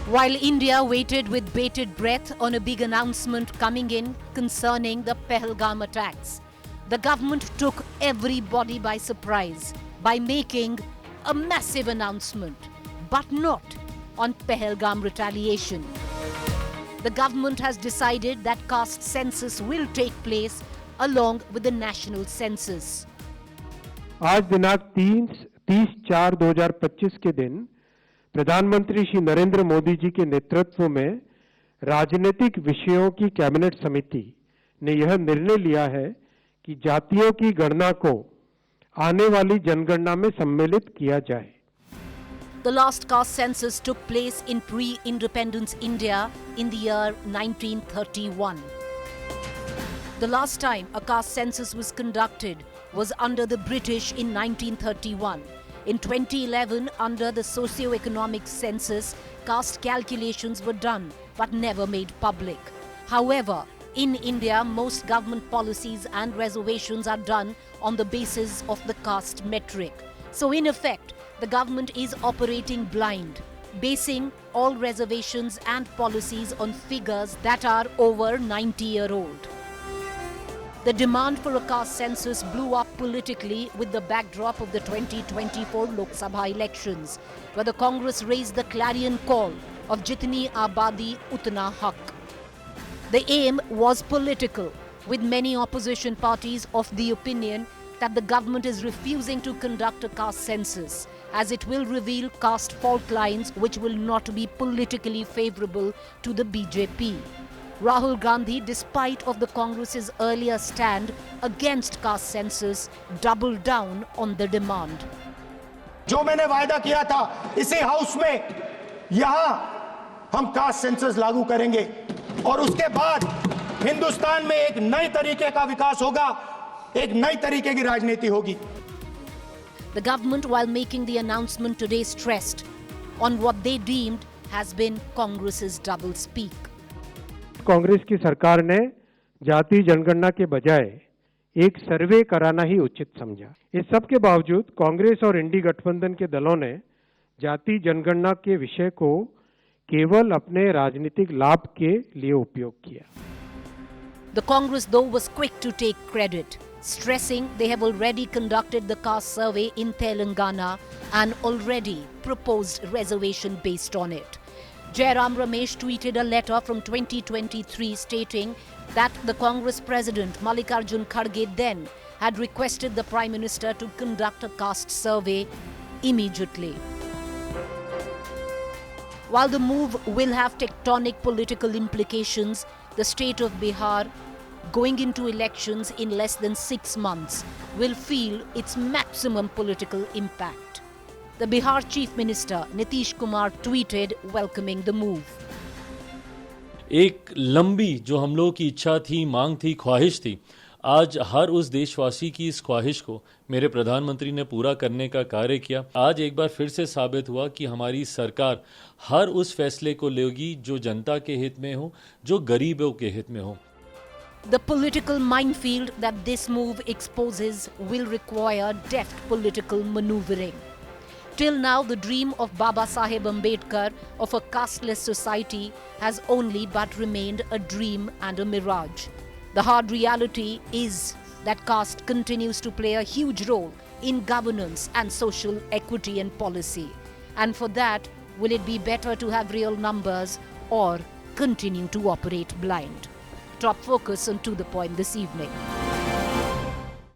While India waited with bated breath on a big announcement coming in concerning the Pahalgam attacks, the government took everybody by surprise by making a massive announcement, but not on Pahalgam retaliation. The government has decided that caste census will take place along with the national census. आज दिनांक 30/4/2025 के दिन प्रधानमंत्री श्री नरेंद्र मोदी जी के नेतृत्व में राजनीतिक विषयों की कैबिनेट समिति ने यह निर्णय लिया है कि जातियों की गणना को आने वाली जनगणना में सम्मिलित किया जाए. The last caste census took place in pre-independence India in the year 1931. The last time a caste census was conducted was under the British in 1931. In 2011, under the socio-economic census, caste calculations were done but never made public. However, in India, most government policies and reservations are done on the basis of the caste metric. So in effect, the government is operating blind, basing all reservations and policies on figures that are over 90-year-old. The demand for a caste census blew up politically with the backdrop of the 2024 Lok Sabha elections, where the Congress raised the clarion call of Jitni Abadi Utna Haq. The aim was political, with many opposition parties of the opinion that the government is refusing to conduct a caste census, as it will reveal caste fault lines which will not be politically favorable to the BJP. Rahul Gandhi, despite of the Congress's earlier stand against caste census, doubled down on the demand. जो मैंने वायदा किया था इसी house में यहां हम caste census लागू करेंगे और उसके बाद हिंदुस्तान में एक नए तरीके का विकास होगा, एक नई तरीके की राजनीति होगी. The government, while making the announcement today, stressed on what they deemed has been Congress's doublespeak. Congress की सरकार ने जाति जनगणना के बजाय एक सर्वे कराना ही उचित समझा. इस सब के बावजूद कांग्रेस और इंडी गठबंधन के दलों ने जाति जनगणना के विषय को केवल अपने राजनीतिक लाभ के लिए उपयोग किया. The Congress, though, was quick to take credit, stressing they have already conducted the caste survey in Telangana and already proposed reservation based on it. Jairam Ramesh tweeted a letter from 2023 stating that the Congress President Mallikarjun Kharge then had requested the Prime Minister to conduct a caste survey immediately. While the move will have tectonic political implications, the state of Bihar, going into elections in less than 6 months, will feel its maximum political impact. The Bihar Chief Minister Nitish Kumar tweeted welcoming the move. एक लंबी जो हम लोगों की इच्छा थी, मांग थी, ख्वाहिश थी, आज हर उस देशवासी की इस ख्वाहिश को मेरे प्रधानमंत्री ने पूरा करने का कार्य किया. आज एक बार फिर से साबित हुआ कि हमारी सरकार हर उस फैसले को लेगी जो जनता के हित में हो, जो गरीबों के हित में हो. The political minefield that this move exposes will require deft political maneuvering. Till now, the dream of Baba Saheb Ambedkar of a casteless society has only but remained a dream and a mirage. The hard reality is that caste continues to play a huge role in governance and social equity and policy. And for that, will it be better to have real numbers or continue to operate blind? Top focus on To The Point this evening.